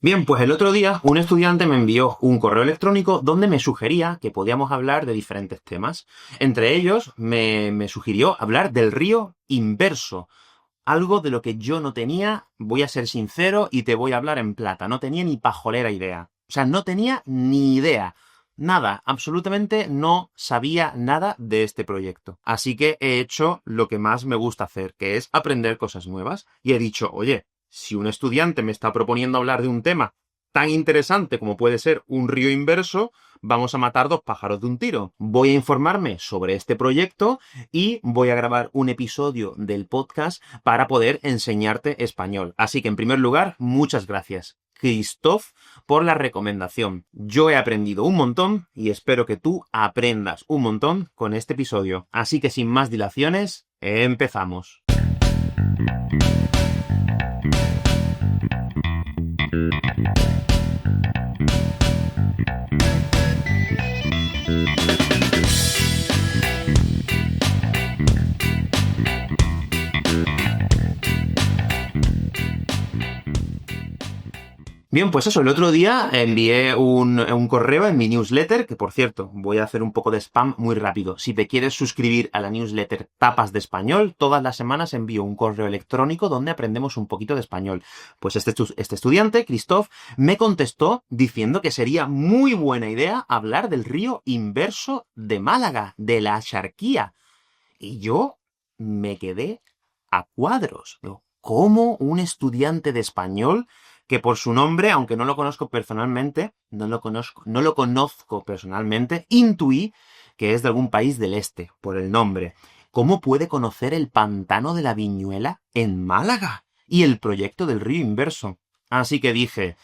Bien, pues el otro día un estudiante me envió un correo electrónico donde me sugería que podíamos hablar de diferentes temas. Entre ellos, me sugirió hablar del río inverso, algo de lo que yo no tenía, voy a ser sincero y te voy a hablar en plata, no tenía ni pajolera idea. O sea, no tenía ni idea. Nada, absolutamente no sabía nada de este proyecto. Así que he hecho lo que más me gusta hacer, que es aprender cosas nuevas. Y he dicho, oye, si un estudiante me está proponiendo hablar de un tema tan interesante como puede ser un río inverso, vamos a matar dos pájaros de un tiro. Voy a informarme sobre este proyecto y voy a grabar un episodio del podcast para poder enseñarte español. Así que, en primer lugar, muchas gracias, Christoph, por la recomendación. Yo he aprendido un montón y espero que tú aprendas un montón con este episodio. Así que, sin más dilaciones, empezamos. Bien, pues eso, el otro día envié un correo en mi newsletter, que por cierto, voy a hacer un poco de spam muy rápido. Si te quieres suscribir a la newsletter Tapas de Español, todas las semanas envío un correo electrónico donde aprendemos un poquito de español. Pues este estudiante, Christoph, me contestó diciendo que sería muy buena idea hablar del río inverso de Málaga, de la Axarquía. Y yo me quedé a cuadros. Digo, ¿cómo un estudiante de español que por su nombre, aunque no lo conozco personalmente, no lo conozco personalmente, intuí que es de algún país del este, por el nombre? ¿Cómo puede conocer el pantano de la Viñuela en Málaga y el proyecto del río inverso? Así que dije,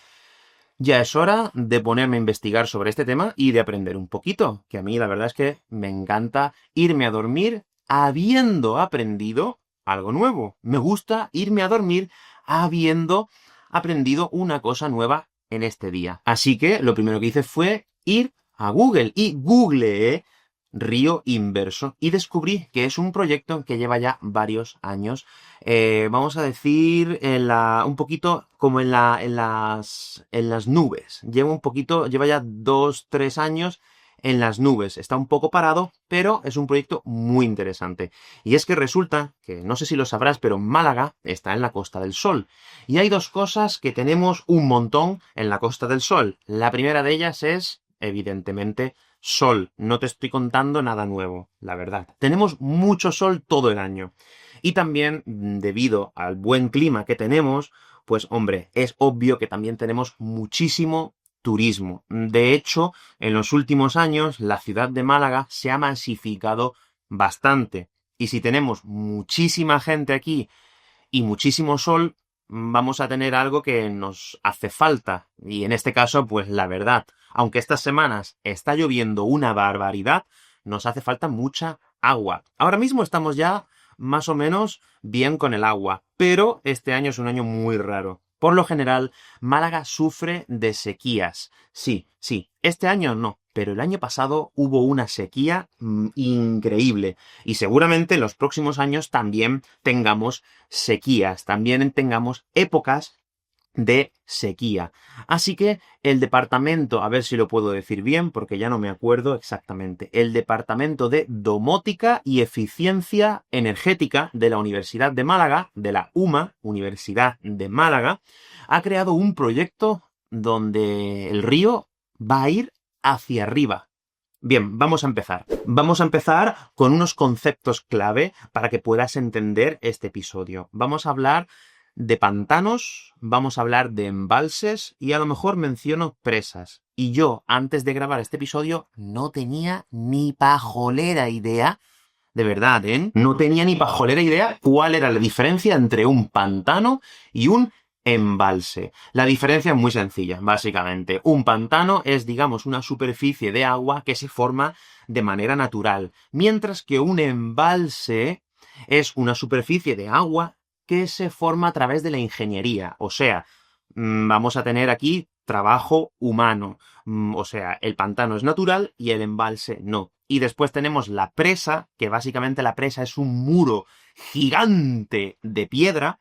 ya es hora de ponerme a investigar sobre este tema y de aprender un poquito, que a mí la verdad es que me encanta irme a dormir habiendo aprendido algo nuevo. Me gusta irme a dormir habiendo aprendido una cosa nueva en este día. Así que lo primero que hice fue ir a Google y googleé río inverso y descubrí que es un proyecto que lleva ya varios años. Vamos a decir un poquito como en las nubes. Lleva ya 2-3 años en las nubes. Está un poco parado, pero es un proyecto muy interesante. Y es que resulta, que no sé si lo sabrás, pero Málaga está en la Costa del Sol. Y hay dos cosas que tenemos un montón en la Costa del Sol. La primera de ellas es, evidentemente, sol. No te estoy contando nada nuevo, la verdad. Tenemos mucho sol todo el año. Y también, debido al buen clima que tenemos, pues hombre, es obvio que también tenemos muchísimo turismo. De hecho, en los últimos años, la ciudad de Málaga se ha masificado bastante. Y si tenemos muchísima gente aquí y muchísimo sol, vamos a tener algo que nos hace falta. Y en este caso, pues la verdad, aunque estas semanas está lloviendo una barbaridad, nos hace falta mucha agua. Ahora mismo estamos ya más o menos bien con el agua, pero este año es un año muy raro. Por lo general, Málaga sufre de sequías. Sí, este año no, pero el año pasado hubo una sequía increíble. Y seguramente en los próximos años también tengamos sequías, también tengamos épocas de sequía. Así que el departamento, a ver si lo puedo decir bien, porque ya no me acuerdo exactamente, el Departamento de Domótica y Eficiencia Energética de la Universidad de Málaga, de la UMA, Universidad de Málaga, ha creado un proyecto donde el río va a ir hacia arriba. Bien, vamos a empezar. Vamos a empezar con unos conceptos clave para que puedas entender este episodio. Vamos a hablar de pantanos, vamos a hablar de embalses y a lo mejor menciono presas. Y yo, antes de grabar este episodio, no tenía ni pajolera idea, de verdad, ¿eh? No tenía ni pajolera idea cuál era la diferencia entre un pantano y un embalse. La diferencia es muy sencilla, básicamente. Un pantano es, digamos, una superficie de agua que se forma de manera natural, mientras que un embalse es una superficie de agua que se forma a través de la ingeniería. O sea, vamos a tener aquí trabajo humano. O sea, el pantano es natural y el embalse no. Y después tenemos la presa, que básicamente la presa es un muro gigante de piedra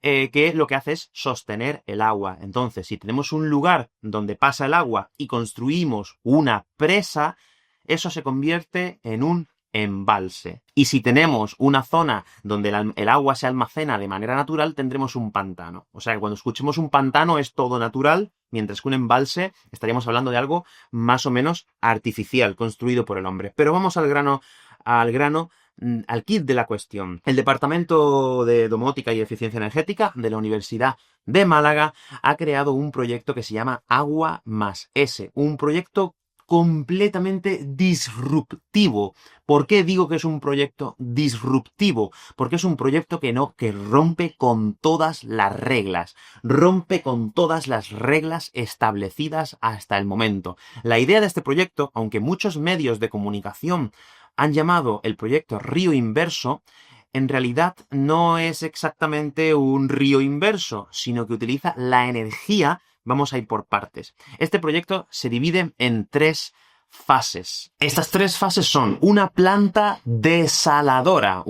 que lo que hace es sostener el agua. Entonces, si tenemos un lugar donde pasa el agua y construimos una presa, eso se convierte en un embalse. Y si tenemos una zona donde el agua se almacena de manera natural, tendremos un pantano. O sea que cuando escuchemos un pantano es todo natural, mientras que un embalse estaríamos hablando de algo más o menos artificial, construido por el hombre. Pero vamos al grano, al kit de la cuestión. El Departamento de Domótica y Eficiencia Energética de la Universidad de Málaga ha creado un proyecto que se llama Agua más S, un proyecto completamente disruptivo. ¿Por qué digo que es un proyecto disruptivo? Porque es un proyecto que rompe con todas las reglas. Rompe con todas las reglas establecidas hasta el momento. La idea de este proyecto, aunque muchos medios de comunicación han llamado el proyecto Río Inverso, en realidad no es exactamente un río inverso, sino que utiliza la energía. Vamos a ir por partes. Este proyecto se divide en 3 fases. Estas 3 fases son una planta desaladora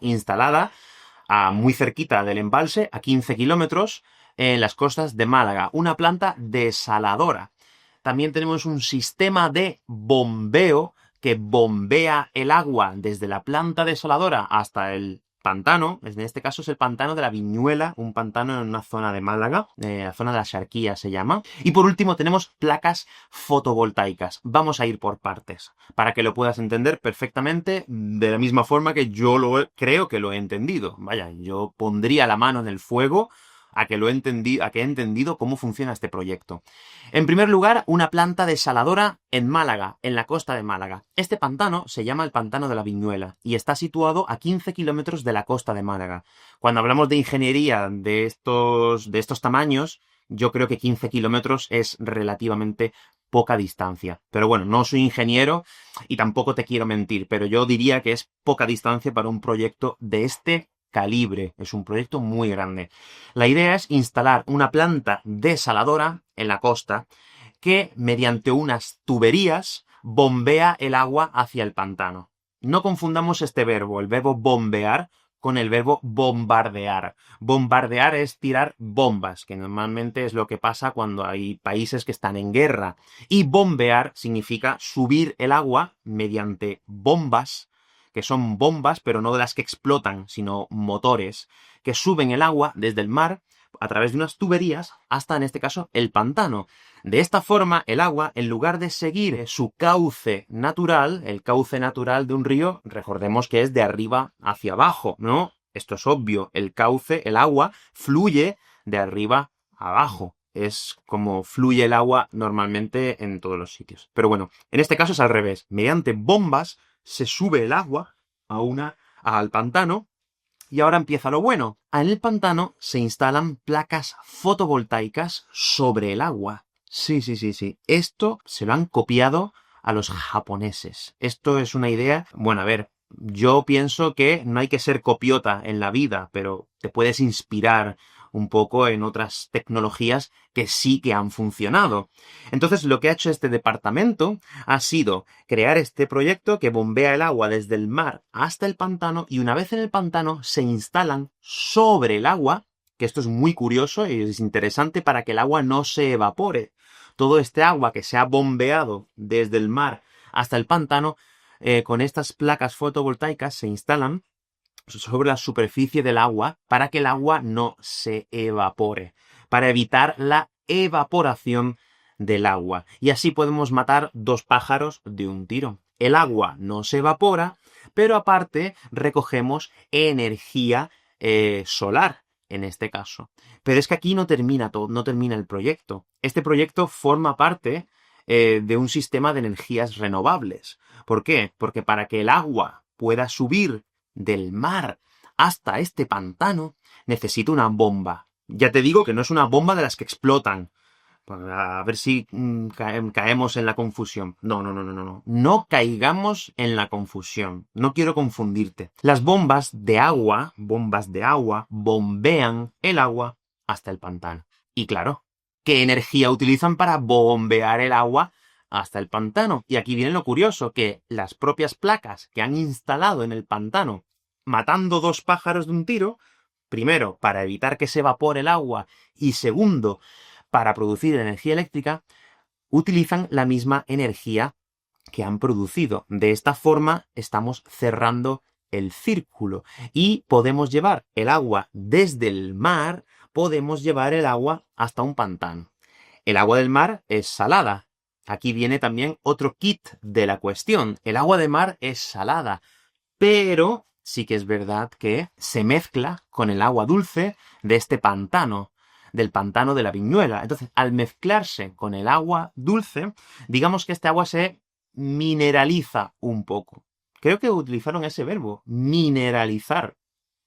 instalada muy cerquita del embalse, a 15 kilómetros, en las costas de Málaga. Una planta desaladora. También tenemos un sistema de bombeo que bombea el agua desde la planta desaladora hasta el pantano. En este caso es el pantano de la Viñuela, un pantano en una zona de Málaga, la zona de la Xarquía se llama. Y por último tenemos placas fotovoltaicas. Vamos a ir por partes, para que lo puedas entender perfectamente de la misma forma que yo creo que lo he entendido. Vaya, yo pondría la mano en el fuego a que he entendido cómo funciona este proyecto. En primer lugar, una planta desaladora en Málaga, en la costa de Málaga. Este pantano se llama el Pantano de la Viñuela y está situado a 15 kilómetros de la costa de Málaga. Cuando hablamos de ingeniería de estos tamaños, yo creo que 15 kilómetros es relativamente poca distancia. Pero bueno, no soy ingeniero y tampoco te quiero mentir, pero yo diría que es poca distancia para un proyecto de este calibre. Es un proyecto muy grande. La idea es instalar una planta desaladora en la costa que, mediante unas tuberías, bombea el agua hacia el pantano. No confundamos este verbo, el verbo bombear, con el verbo bombardear. Bombardear es tirar bombas, que normalmente es lo que pasa cuando hay países que están en guerra. Y bombear significa subir el agua mediante bombas, que son bombas, pero no de las que explotan, sino motores, que suben el agua desde el mar a través de unas tuberías hasta, en este caso, el pantano. De esta forma, el agua, en lugar de seguir su cauce natural, el cauce natural de un río, recordemos que es de arriba hacia abajo, ¿no? Esto es obvio. El cauce, el agua, fluye de arriba a abajo. Es como fluye el agua normalmente en todos los sitios. Pero bueno, en este caso es al revés. Mediante bombas se sube el agua al pantano. Y ahora empieza lo bueno. En el pantano se instalan placas fotovoltaicas sobre el agua. Sí. Esto se lo han copiado a los japoneses. Esto es una idea. Bueno, a ver, yo pienso que no hay que ser copiota en la vida, pero te puedes inspirar un poco en otras tecnologías que sí que han funcionado. Entonces, lo que ha hecho este departamento ha sido crear este proyecto que bombea el agua desde el mar hasta el pantano, y una vez en el pantano se instalan sobre el agua, que esto es muy curioso y es interesante para que el agua no se evapore. Todo este agua que se ha bombeado desde el mar hasta el pantano, con estas placas fotovoltaicas se instalan sobre la superficie del agua para que el agua no se evapore, para evitar la evaporación del agua. Y así podemos matar 2 pájaros de un tiro. El agua no se evapora, pero aparte recogemos energía solar, en este caso. Pero es que aquí no termina todo, no termina el proyecto. Este proyecto forma parte de un sistema de energías renovables. ¿Por qué? Porque para que el agua pueda subir del mar hasta este pantano, necesita una bomba. Ya te digo que no es una bomba de las que explotan. A ver si caemos en la confusión. No. No caigamos en la confusión. No quiero confundirte. Las bombas de agua, bombean el agua hasta el pantano. Y claro, ¿qué energía utilizan para bombear el agua hasta el pantano? Y aquí viene lo curioso, que las propias placas que han instalado en el pantano, matando 2 pájaros de un tiro, primero, para evitar que se evapore el agua y segundo, para producir energía eléctrica, utilizan la misma energía que han producido. De esta forma estamos cerrando el círculo y podemos llevar el agua desde el mar, podemos llevar el agua hasta un pantano. El agua del mar es salada. Aquí viene también otro kit de la cuestión. El agua de mar es salada, pero sí que es verdad que se mezcla con el agua dulce de este pantano, del pantano de la Viñuela. Entonces, al mezclarse con el agua dulce, digamos que este agua se mineraliza un poco. Creo que utilizaron ese verbo, mineralizar.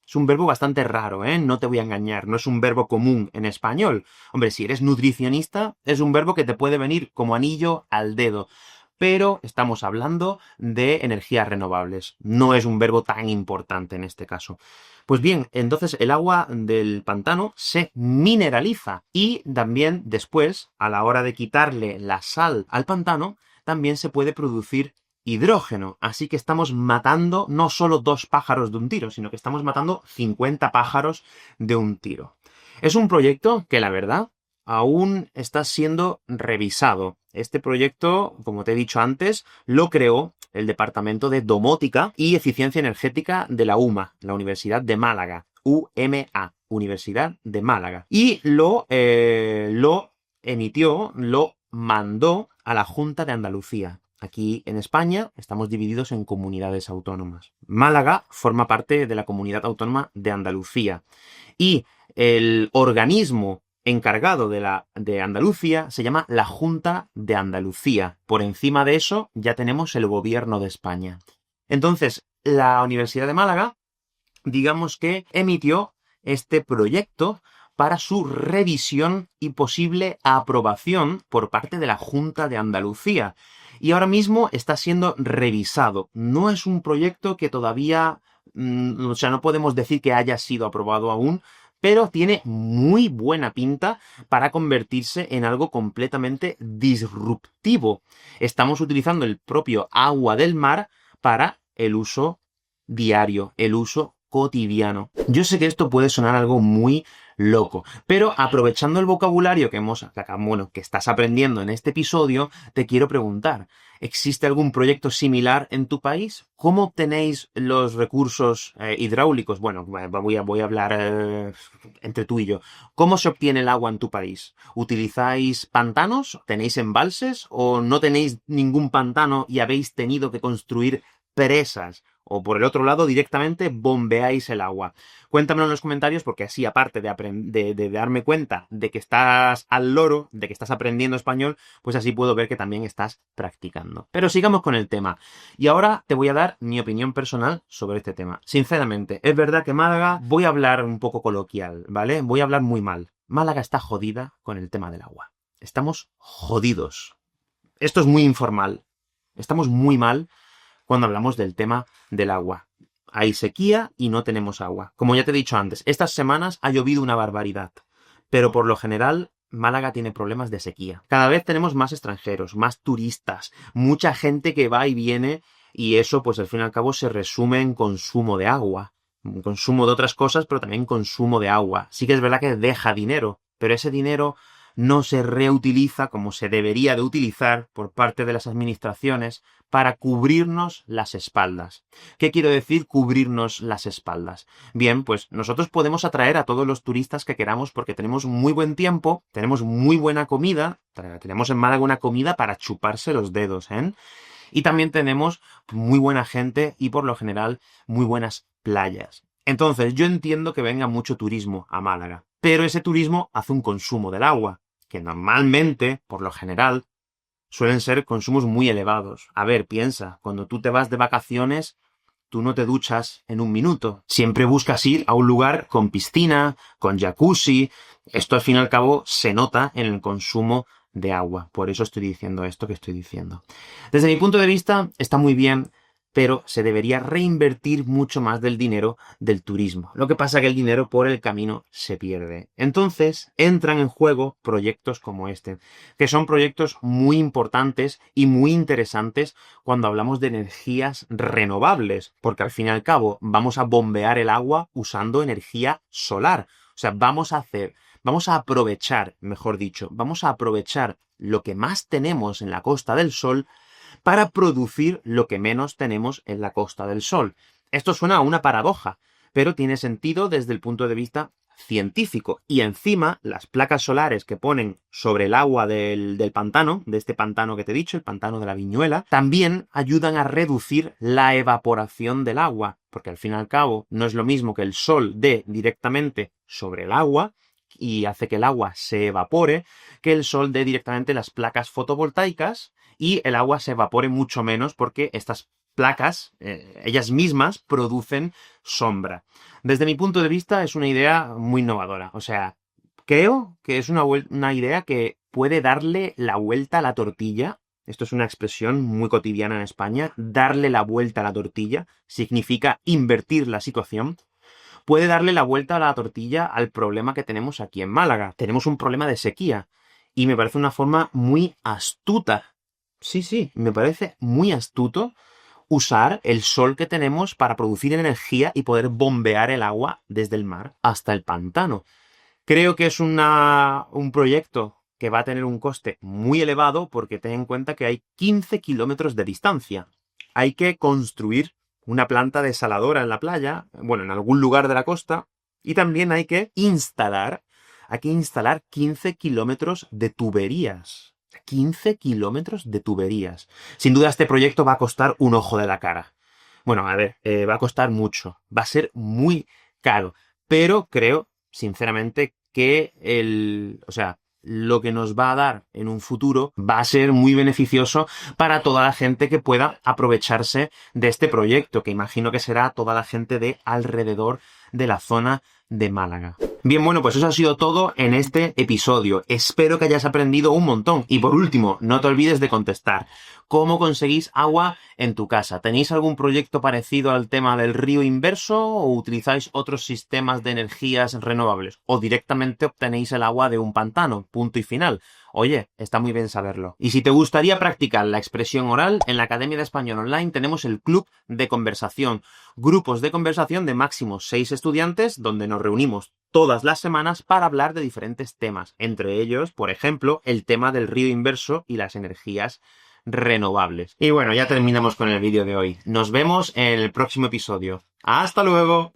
Es un verbo bastante raro, ¿eh? No te voy a engañar, no es un verbo común en español. Hombre, si eres nutricionista, es un verbo que te puede venir como anillo al dedo. Pero estamos hablando de energías renovables. No es un verbo tan importante en este caso. Pues bien, entonces el agua del pantano se mineraliza y también después, a la hora de quitarle la sal al pantano, también se puede producir hidrógeno. Así que estamos matando no solo 2 pájaros de un tiro, sino que estamos matando 50 pájaros de un tiro. Es un proyecto que, la verdad, aún está siendo revisado. Este proyecto, como te he dicho antes, lo creó el Departamento de Domótica y Eficiencia Energética de la UMA, la Universidad de Málaga. UMA, Universidad de Málaga. Y lo mandó a la Junta de Andalucía. Aquí en España estamos divididos en comunidades autónomas. Málaga forma parte de la Comunidad Autónoma de Andalucía. Y el organismo encargado de Andalucía se llama la Junta de Andalucía. Por encima de eso ya tenemos el Gobierno de España. Entonces, la Universidad de Málaga, digamos que emitió este proyecto para su revisión y posible aprobación por parte de la Junta de Andalucía. Y ahora mismo está siendo revisado. No es un proyecto que todavía, no podemos decir que haya sido aprobado aún, pero tiene muy buena pinta para convertirse en algo completamente disruptivo. Estamos utilizando el propio agua del mar para el uso diario, el uso cotidiano. Yo sé que esto puede sonar algo muy loco, pero aprovechando el vocabulario que estás aprendiendo en este episodio, te quiero preguntar, ¿existe algún proyecto similar en tu país? ¿Cómo obtenéis los recursos hidráulicos? Bueno, voy a hablar entre tú y yo. ¿Cómo se obtiene el agua en tu país? ¿Utilizáis pantanos? ¿Tenéis embalses? ¿O no tenéis ningún pantano y habéis tenido que construir presas? O por el otro lado, directamente bombeáis el agua. Cuéntamelo en los comentarios porque así, aparte de darme cuenta de que estás al loro, de que estás aprendiendo español, pues así puedo ver que también estás practicando. Pero sigamos con el tema. Y ahora te voy a dar mi opinión personal sobre este tema. Sinceramente, es verdad que Málaga, voy a hablar un poco coloquial, ¿vale? Voy a hablar muy mal. Málaga está jodida con el tema del agua. Estamos jodidos. Esto es muy informal. Estamos muy mal cuando hablamos del tema del agua. Hay sequía y no tenemos agua. Como ya te he dicho antes, estas semanas ha llovido una barbaridad, pero por lo general Málaga tiene problemas de sequía. Cada vez tenemos más extranjeros, más turistas, mucha gente que va y viene y eso pues al fin y al cabo se resume en consumo de agua. Consumo de otras cosas, pero también consumo de agua. Sí que es verdad que deja dinero, pero ese dinero no se reutiliza como se debería de utilizar por parte de las administraciones para cubrirnos las espaldas. ¿Qué quiero decir cubrirnos las espaldas? Bien, pues nosotros podemos atraer a todos los turistas que queramos porque tenemos muy buen tiempo, tenemos muy buena comida, tenemos en Málaga una comida para chuparse los dedos, ¿eh? Y también tenemos muy buena gente y por lo general muy buenas playas. Entonces yo entiendo que venga mucho turismo a Málaga, pero ese turismo hace un consumo del agua, que normalmente, por lo general, suelen ser consumos muy elevados. A ver, piensa, cuando tú te vas de vacaciones, tú no te duchas en un minuto. Siempre buscas ir a un lugar con piscina, con jacuzzi. Esto al fin y al cabo se nota en el consumo de agua. Por eso estoy diciendo esto que estoy diciendo. Desde mi punto de vista, está muy bien pero se debería reinvertir mucho más del dinero del turismo. Lo que pasa es que el dinero por el camino se pierde. Entonces entran en juego proyectos como este, que son proyectos muy importantes y muy interesantes cuando hablamos de energías renovables, porque al fin y al cabo vamos a bombear el agua usando energía solar. O sea, vamos a aprovechar, mejor dicho, vamos a aprovechar lo que más tenemos en la Costa del Sol para producir lo que menos tenemos en la Costa del Sol. Esto suena a una paradoja, pero tiene sentido desde el punto de vista científico. Y encima, las placas solares que ponen sobre el agua del pantano, de este pantano que te he dicho, el pantano de la Viñuela, también ayudan a reducir la evaporación del agua, porque al fin y al cabo no es lo mismo que el sol dé directamente sobre el agua y hace que el agua se evapore, que el sol dé directamente las placas fotovoltaicas y el agua se evapore mucho menos porque estas placas, ellas mismas, producen sombra. Desde mi punto de vista es una idea muy innovadora. O sea, creo que es una idea que puede darle la vuelta a la tortilla. Esto es una expresión muy cotidiana en España. Darle la vuelta a la tortilla significa invertir la situación. Puede darle la vuelta a la tortilla al problema que tenemos aquí en Málaga. Tenemos un problema de sequía y me parece una forma muy astuta. Sí, me parece muy astuto usar el sol que tenemos para producir energía y poder bombear el agua desde el mar hasta el pantano. Creo que es un proyecto que va a tener un coste muy elevado porque ten en cuenta que hay 15 kilómetros de distancia. Hay que construir una planta desaladora en la playa, bueno, en algún lugar de la costa, y también hay que instalar 15 kilómetros de tuberías. 15 kilómetros de tuberías. Sin duda este proyecto va a costar un ojo de la cara. Bueno, a ver, va a costar mucho. Va a ser muy caro. Pero creo, sinceramente, que lo que nos va a dar en un futuro va a ser muy beneficioso para toda la gente que pueda aprovecharse de este proyecto, que imagino que será toda la gente de alrededor de la zona de Málaga. Bien, bueno, pues eso ha sido todo en este episodio. Espero que hayas aprendido un montón. Y por último, no te olvides de contestar. ¿Cómo conseguís agua en tu casa? ¿Tenéis algún proyecto parecido al tema del río inverso o utilizáis otros sistemas de energías renovables? ¿O directamente obtenéis el agua de un pantano? Punto y final. Oye, está muy bien saberlo. Y si te gustaría practicar la expresión oral, en la Academia de Español Online tenemos el Club de Conversación. Grupos de conversación de máximo 6 estudiantes donde nos reunimos todas las semanas para hablar de diferentes temas. Entre ellos, por ejemplo, el tema del río inverso y las energías renovables. Y bueno, ya terminamos con el vídeo de hoy. Nos vemos en el próximo episodio. ¡Hasta luego!